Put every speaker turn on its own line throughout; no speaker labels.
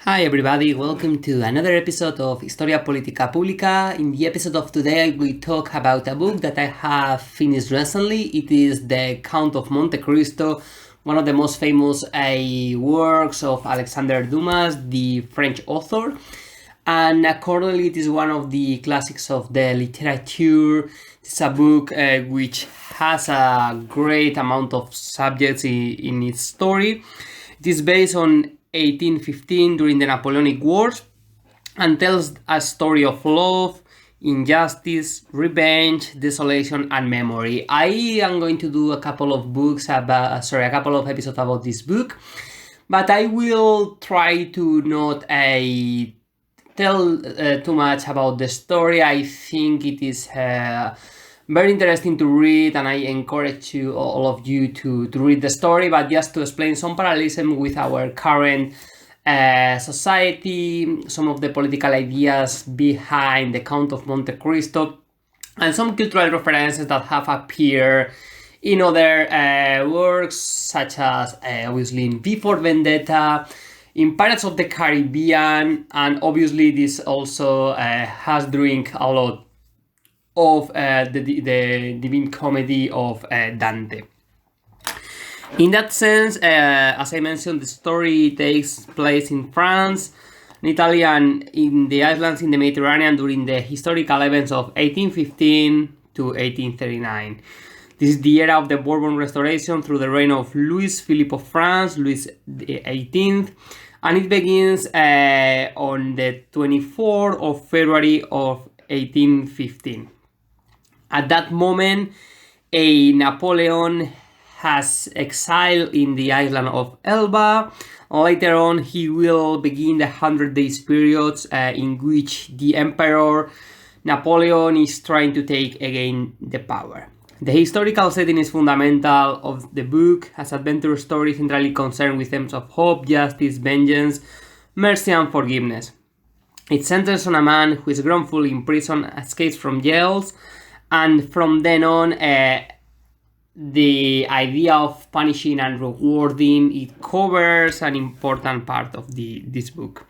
Hi everybody, welcome to another episode of Historia Politica Publica. In the episode of today we talk about a book that I have finished recently. It is the Count of Monte Cristo, one of the most famous works of Alexander Dumas, the French author. And accordingly it is one of the classics of the literature. It's a book which has a great amount of subjects in its story. It is based on 1815 during the Napoleonic Wars and tells a story of love, injustice, revenge, desolation, and memory. I am going to do a couple of episodes about this book, but I will try to not tell too much about the story. I think it is very interesting to read, and I encourage all of you to read the story, but just to explain some parallelism with our current society, some of the political ideas behind the Count of Monte Cristo, and some cultural references that have appeared in other works, such as obviously in V for Vendetta, in Pirates of the Caribbean, and obviously this also has drink a lot of the Divine Comedy of Dante. In that sense, as I mentioned, the story takes place in France, in Italy, and in the islands in the Mediterranean during the historical events of 1815 to 1839. This is the era of the Bourbon Restoration through the reign of Louis Philippe of France, Louis XVIII, and it begins on the 24th of February of 1815. At that moment, a Napoleon has exiled in the island of Elba. Later on, he will begin the 100 Days periods in which the Emperor Napoleon is trying to take again the power. The historical setting is fundamental of the book, as adventure story centrally concerned with themes of hope, justice, vengeance, mercy, and forgiveness. It centers on a man who is wrongfully imprisoned, escapes from jails, and from then on, the idea of punishing and rewarding, it covers an important part of this book.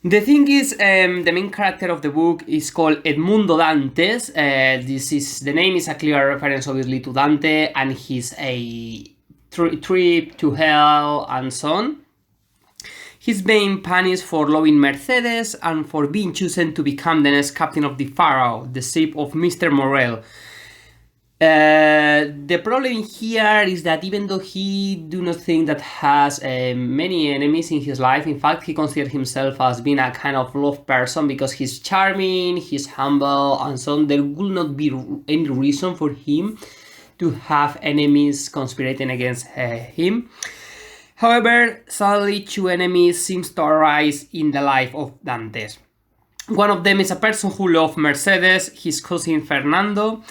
The thing is, the main character of the book is called Edmundo Dantes. The name is a clear reference, obviously, to Dante and his trip to hell and so on. He's being punished for loving Mercedes and for being chosen to become the next captain of the Pharaoh, the ship of Mr. Morel. The problem here is that even though he do not think that has many enemies in his life, in fact, he considers himself as being a kind of love person because he's charming, he's humble, and so on. There will not be any reason for him to have enemies conspiring against him. However, sadly, two enemies seem to arise in the life of Dantes. One of them is a person who loves Mercedes, his cousin Fernando,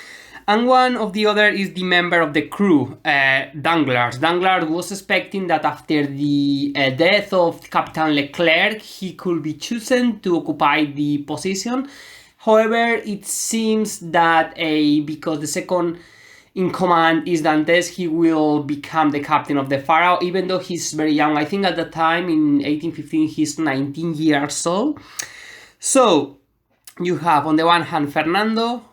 and one of the other is the member of the crew, Danglars. Danglars was expecting that after the death of Captain Leclerc, he could be chosen to occupy the position. However, it seems that because the second in command is Dantes, he will become the captain of the Pharaoh, even though he's very young. I think at the time, in 1815, he's 19 years old. So, you have on the one hand Fernando,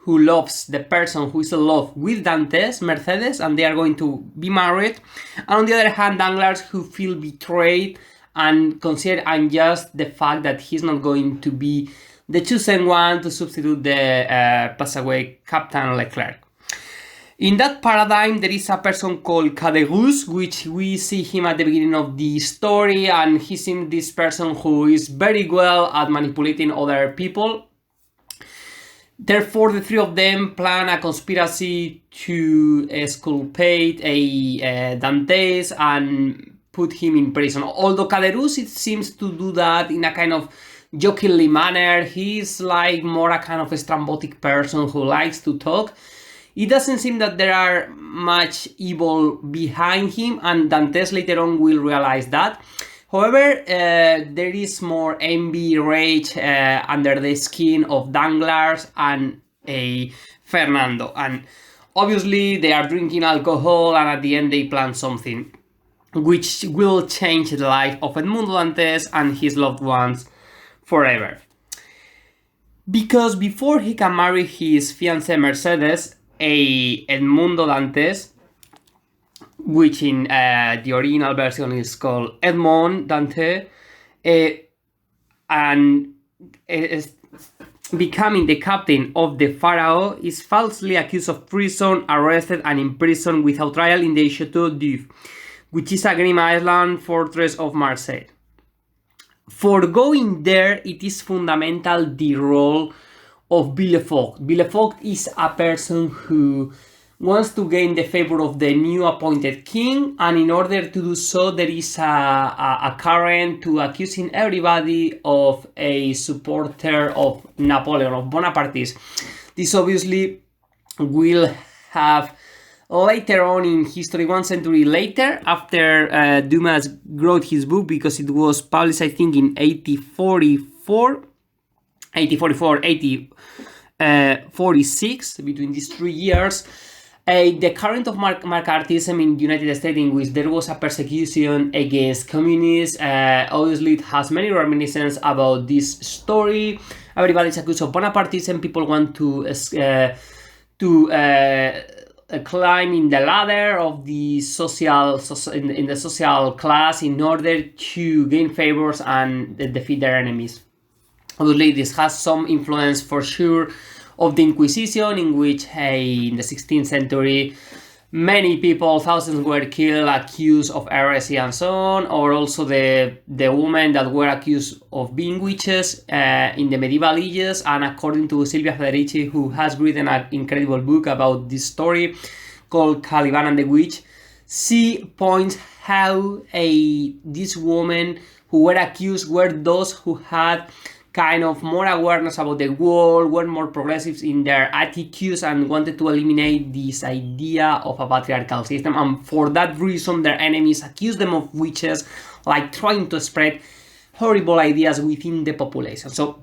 who loves the person who is in love with Dantes, Mercedes, and they are going to be married. And on the other hand, Danglars, who feel betrayed and consider unjust the fact that he's not going to be the chosen one to substitute the passed away Captain Leclerc. In that paradigm, there is a person called Caderousse, which we see him at the beginning of the story, and he seems this person who is very well at manipulating other people. Therefore, the three of them plan a conspiracy to exculpate Dantes and put him in prison. Although Caderousse, it seems to do that in a kind of jokingly manner. He's like more a kind of a strambotic person who likes to talk. It doesn't seem that there are much evil behind him, and Dantes later on will realize that. However, there is more envy, rage under the skin of Danglars and Fernando. And obviously they are drinking alcohol, and at the end they plan something. which will change the life of Edmundo Dantes and his loved ones forever. Because before he can marry his fiancée Mercedes, Edmundo Dantes, which in the original version is called Edmond Dante, and is becoming the captain of the Pharaoh, is falsely accused of treason, arrested and imprisoned without trial in the Chateau d'If, which is a Grim Island fortress of Marseille. For going there, it is fundamental the role of Villefort. Villefort is a person who wants to gain the favor of the new appointed king, and in order to do so, there is a current to accusing everybody of a supporter of Napoleon, of Bonapartism. This obviously will have later on in history, 1 century later, after Dumas wrote his book, because it was published, I think, in 1846, between these 3 years. The current of McCarthyism in the United States, in which there was a persecution against communists, obviously it has many reminiscences about this story. Everybody's accused of Bonapartism. People want to climb in the ladder of the social class in order to gain favors and defeat their enemies. Obviously, this has some influence for sure of the Inquisition, in which in the 16th century many people, thousands, were killed, accused of heresy and so on, or also the women that were accused of being witches in the medieval ages. And according to Silvia Federici, who has written an incredible book about this story called Caliban and the Witch, she points how these women who were accused were those who had kind of more awareness about the world, were more progressive in their attitudes, and wanted to eliminate this idea of a patriarchal system. And for that reason, their enemies accused them of witches, like trying to spread horrible ideas within the population. So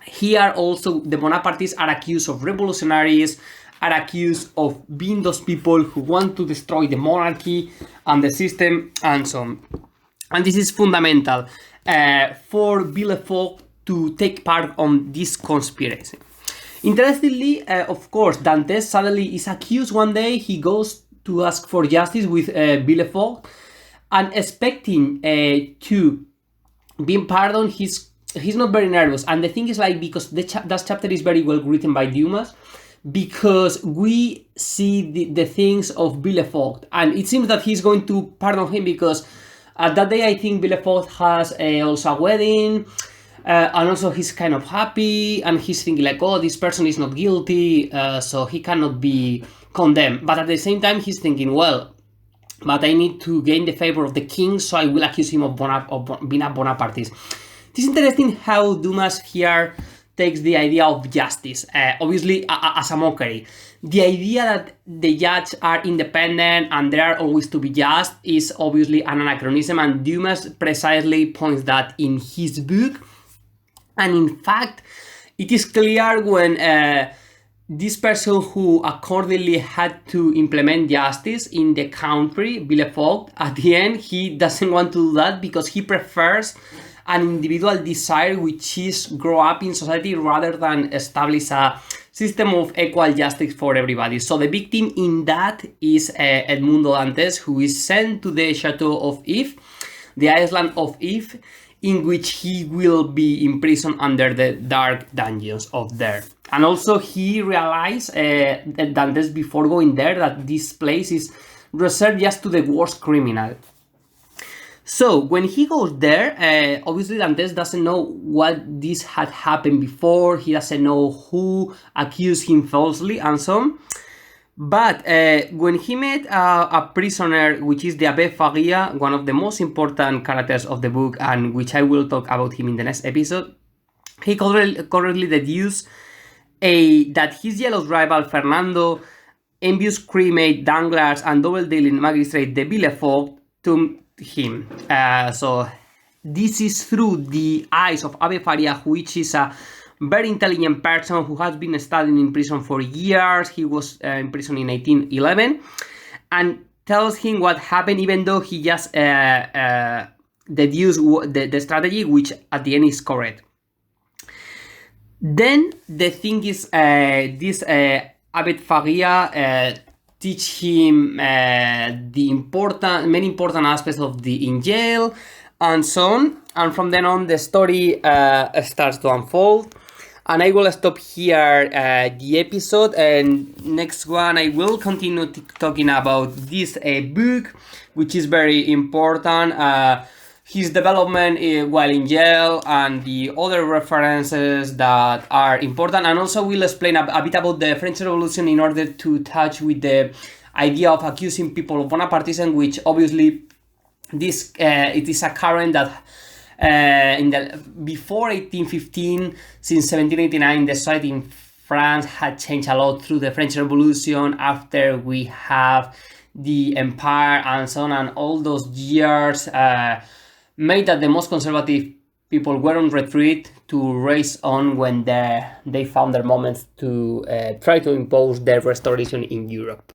here also the Bonapartists are accused of revolutionaries, are accused of being those people who want to destroy the monarchy and the system and so on. And this is fundamental for Villefort to take part on this conspiracy. Interestingly, of course, Dantes suddenly is accused one day. He goes to ask for justice with Villefort, and expecting to be pardoned, he's not very nervous. And the thing is, like, because that chapter is very well written by Dumas, because we see the things of Villefort, and it seems that he's going to pardon him, because that day I think Villefort has also a wedding. And also he's kind of happy, and he's thinking like, oh, this person is not guilty, so he cannot be condemned. But at the same time, he's thinking, well, but I need to gain the favor of the king, so I will accuse him of being a Bonapartist. It is interesting how Dumas here takes the idea of justice, obviously as a mockery. The idea that the judges are independent and they are always to be just is obviously an anachronism, and Dumas precisely points that in his book. And in fact, it is clear when this person who accordingly had to implement justice in the country, Villefort, at the end, he doesn't want to do that, because he prefers an individual desire, which is grow up in society, rather than establish a system of equal justice for everybody. So the victim in that is Edmundo Dantes, who is sent to the Chateau of If, the island of If, in which he will be imprisoned under the dark dungeons of there. And also he realized, Dantes, before going there, that this place is reserved just to the worst criminal. So when he goes there, obviously Dantes doesn't know what this had happened before, he doesn't know who accused him falsely and so on. But when he met a prisoner, which is the Abbé Faria, one of the most important characters of the book, and which I will talk about him in the next episode, he correctly deduced that his jealous rival Fernando, envious cremate, danglars, and double-dealing magistrate de Villefort to him. So this is through the eyes of Abbé Faria, which is a very intelligent person who has been studying in prison for years. He was in prison in 1811, and tells him what happened, even though he just deduced the strategy, which at the end is correct. Then the thing is, this Abed Faria teach him many important aspects of the in jail and so on. And from then on, the story starts to unfold. And I will stop here the episode, and next one I will continue talking about this book, which is very important, his development while in jail, and the other references that are important. And also we'll explain a bit about the French Revolution in order to touch with the idea of accusing people of Bonapartism, which obviously this it is a current that before 1815, since 1789, the society in France had changed a lot through the French Revolution. After we have the empire and so on, and all those years made that the most conservative people were on retreat to race on when they found their moments to try to impose their restoration in Europe.